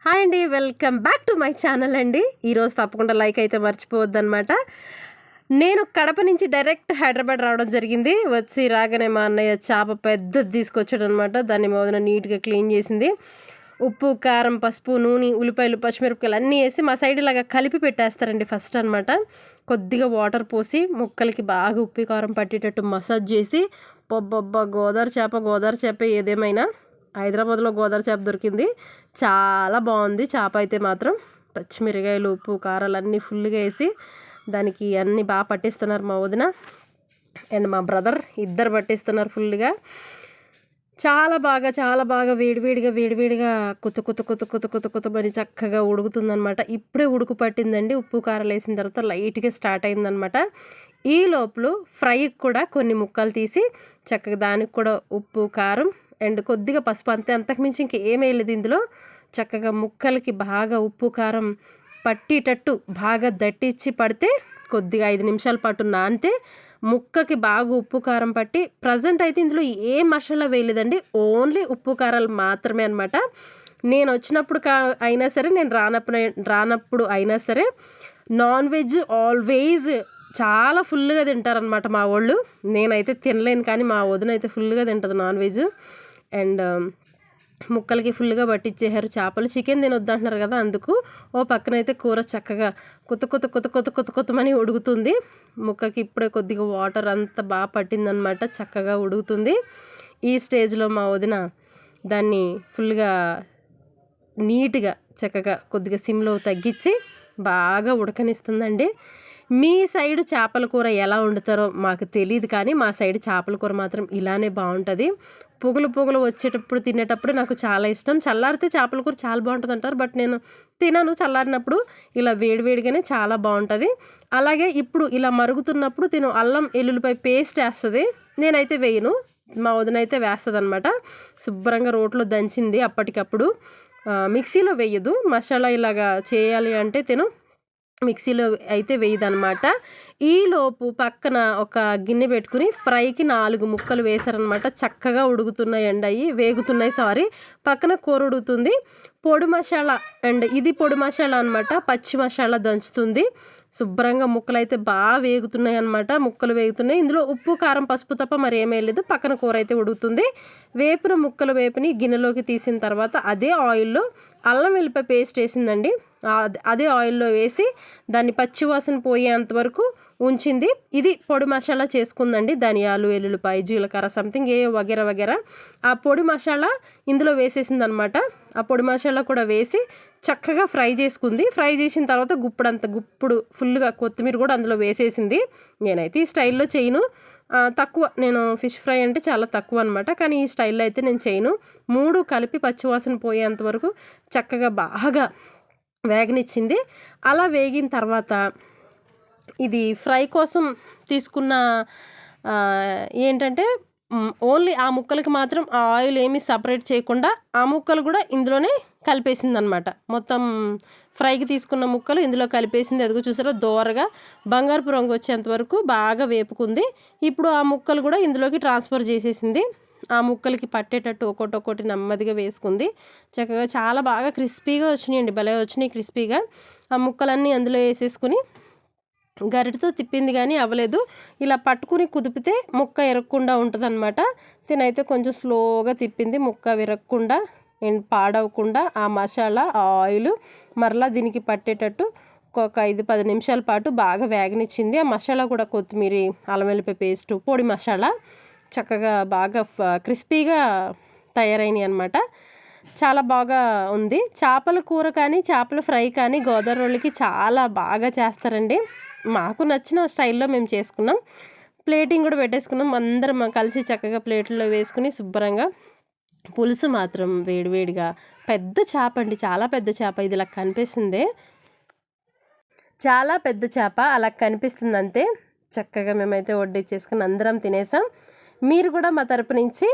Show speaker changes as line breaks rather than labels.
Hi అండి, welcome back to my channel అండి. ఈరోజు తప్పకుండా లైక్ అయితే మర్చిపోవద్దనమాట. నేను కడప నుంచి డైరెక్ట్ హైదరాబాద్ రావడం జరిగింది. వచ్చి రాగానే మా అన్నయ్య చేప పెద్దది తీసుకొచ్చాడు అనమాట. దాన్ని మొదన నీట్గా క్లీన్ చేసింది. ఉప్పు, కారం, పసుపు, నూనె, ఉల్లిపాయలు, పచ్చిమిరపకాయలు అన్నీ వేసి మా సైడ్ ఇలాగా కలిపి పెట్టేస్తారండి ఫస్ట్ అనమాట. కొద్దిగా వాటర్ పోసి ముక్కలకి బాగా ఉప్పు కారం పట్టేటట్టు మసాజ్ చేసి గోదావరి చేప ఏదేమైనా హైదరాబాద్లో గోదావరి చేప దొరికింది. చాలా బాగుంది చేప అయితే మాత్రం. పచ్చిమిరకాయలు, ఉప్పు, కారాలు అన్నీ ఫుల్గా వేసి దానికి అన్నీ బాగా పట్టిస్తున్నారు మా వదిన అండ్ మా బ్రదర్. ఇద్దరు పట్టిస్తున్నారు ఫుల్గా. చాలా బాగా వేడివేడిగా కుతమని చక్కగా ఉడుకుతుందనమాట. ఇప్పుడే ఉడుకు పట్టిందండి. ఉప్పు కారాలు వేసిన తర్వాత లైట్గా స్టార్ట్ అయిందనమాట. ఈ లోపల ఫ్రైకి కూడా కొన్ని ముక్కలు తీసి చక్కగా దానికి కూడా ఉప్పు, కారం అండ్ కొద్దిగా పసుపు, అంతకుమించి ఇంకేం వేయలేదు ఇందులో. చక్కగా ముక్కలకి బాగా ఉప్పు కారం పట్టేటట్టు బాగా దట్టించి పడితే కొద్దిగా 5 నిమిషాల పాటు నానితే ముక్కకి బాగా ఉప్పు కారం పట్టి. ప్రజెంట్ అయితే ఇందులో ఏ మసాలా వేయలేదండి, ఓన్లీ ఉప్పు కారాలు మాత్రమే అనమాట. నేను వచ్చినప్పుడు అయినా సరే, నేను రానప్పుడు అయినా సరే, నాన్ వెజ్ ఆల్వేజ్ చాలా ఫుల్గా తింటారనమాట మా వాళ్ళు. నేనైతే తినలేను, కానీ మా వదిన అయితే ఫుల్గా తింటుంది నాన్ వెజ్. అండ్ ముక్కలకి ఫుల్గా పట్టించేసారు చేపలు. చికెన్ తినొద్దు అంటున్నారు కదా, అందుకు ఓ పక్కనైతే కూర చక్కగా కొత్తమని ఉడుకుతుంది. ముక్కకి ఇప్పుడే కొద్దిగా వాటర్ అంతా బాగా పట్టిందనమాట, చక్కగా ఉడుకుతుంది. ఈ స్టేజ్లో మా వదిన దాన్ని ఫుల్గా నీట్గా చక్కగా కొద్దిగా సిమ్లో తగ్గించి బాగా ఉడకనిస్తుందండి. మీ సైడు చేపల కూర ఎలా వండుతారో మాకు తెలియదు, కానీ మా సైడ్ చేపల కూర మాత్రం ఇలానే బాగుంటుంది. పొగలు వచ్చేటప్పుడు తినేటప్పుడు నాకు చాలా ఇష్టం. చల్లారితే చేపల కూర చాలా బాగుంటుంది అంటారు, బట్ నేను తినను చల్లారినప్పుడు. ఇలా వేడివేడిగానే చాలా బాగుంటుంది. అలాగే ఇప్పుడు ఇలా మరుగుతున్నప్పుడు తిను అల్లం ఎల్లుల్లిపాయ పేస్ట్ వేస్తుంది. నేనైతే వేయను, మా వదిన అయితే వేస్తుంది అనమాట. శుభ్రంగా రోట్లో దంచింది అప్పటికప్పుడు, మిక్సీలో వేయదు. మసాలా ఇలాగా చేయాలి అంటే తిను మిక్సీలో అయితే వేయదనమాట. ఈలోపు పక్కన ఒక గిన్నె పెట్టుకుని ఫ్రైకి 4 ముక్కలు వేశారనమాట. చక్కగా ఉడుకుతున్నాయండి, వేగుతున్నాయి. పక్కన కూర ఉడుకుతుంది. పొడి మసాలా అండ్ ఇది పొడి మసాలా అనమాట. పచ్చి మసాలా దంచుతుంది. శుభ్రంగా ముక్కలు అయితే బాగా వేగుతున్నాయి అనమాట. ముక్కలు వేగుతున్నాయి. ఇందులో ఉప్పు, కారం, పసుపు తప్ప మరి ఏమీ లేదు. పక్కన కూర అయితే ఉడుకుతుంది. వేపిన ముక్కలు వేపిని గిన్నెలోకి తీసిన తర్వాత అదే ఆయిల్లో అల్లం వెల్లిపాయ పేస్ట్ వేసిందండి. అదే ఆయిల్లో వేసి దాన్ని పచ్చివాసన పోయేంత వరకు ఉంచింది. ఇది పొడి మసాలా చేసుకుందండి. ధనియాలు, ఎల్లుల్లిపాయ, జీలకర్ర సంథింగ్ వగేరా ఆ పొడి మసాలా ఇందులో వేసేసింది అనమాట. ఆ పొడి మసాలా కూడా వేసి చక్కగా ఫ్రై చేసుకుంది. ఫ్రై చేసిన తర్వాత గుప్పుడు ఫుల్గా కొత్తిమీర కూడా అందులో వేసేసింది. నేనైతే ఈ స్టైల్లో చేయను, తక్కువ. నేను ఫిష్ ఫ్రై అంటే చాలా తక్కువ అనమాట, కానీ ఈ స్టైల్లో అయితే నేను చేయను. 3 కలిపి పచ్చివాసన పోయేంత వరకు చక్కగా బాగా వేగనిచ్చింది. అలా వేగిన తర్వాత ఇది ఫ్రై కోసం తీసుకున్న ఏంటంటే ఓన్లీ ఆ ముక్కలకి మాత్రం ఆ ఆయిల్ ఏమీ సపరేట్ చేయకుండా ఆ ముక్కలు కూడా ఇందులోనే కలిపేసింది అనమాట. మొత్తం ఫ్రైకి తీసుకున్న ముక్కలు ఇందులో కలిపేసింది. అదిగో చూసారా, దోరగా బంగారపు రంగు వచ్చేంత వరకు బాగా వేపుకుంది. ఇప్పుడు ఆ ముక్కలు కూడా ఇందులోకి ట్రాన్స్ఫర్ చేసేసింది. ఆ ముక్కలకి పట్టేటట్టు ఒక్కొక్కటి నెమ్మదిగా వేసుకుంది. చక్కగా చాలా బాగా క్రిస్పీగా వచ్చినాయండి, భలే వచ్చినాయి క్రిస్పీగా. ఆ ముక్కలన్నీ అందులో వేసేసుకుని గరిటతో తిప్పింది కానీ అవ్వలేదు. ఇలా పట్టుకుని కుదిపితే ముక్క ఎరగకుండా ఉంటుంది అనమాట. తినైతే కొంచెం స్లోగా తిప్పింది, ముక్క విరగకుండా పాడవకుండా. ఆ మసాలా, ఆ ఆయిల్ మరలా దీనికి పట్టేటట్టు ఒక 5-10 నిమిషాల పాటు బాగా వేగనిచ్చింది. ఆ మసాలా కూడా కొత్తిమీర, అల్లం వెల్లిపాయ పేస్టు, పొడి మసాలా చక్కగా బాగా క్రిస్పీగా తయారైనాయి అనమాట. చాలా బాగా ఉంది. చేపల కూర కానీ చేపల ఫ్రై కానీ గోదావరి వాళ్ళకి చాలా బాగా చేస్తారండి. మాకు నచ్చిన స్టైల్లో మేము చేసుకున్నాం. ప్లేటింగ్ కూడా పెట్టేసుకున్నాం. అందరం కలిసి చక్కగా ప్లేట్లో వేసుకుని శుభ్రంగా. పులుసు మాత్రం వేడివేడిగా, పెద్ద చేప అండి, చాలా పెద్ద చేప. ఇది ఇలా కనిపిస్తుంది, చాలా పెద్ద చేప అలా కనిపిస్తుంది అంతే. చక్కగా మేమైతే వడ్డించేసుకుని అందరం తినేసాం. మీరు కూడా మా తరపు నుంచి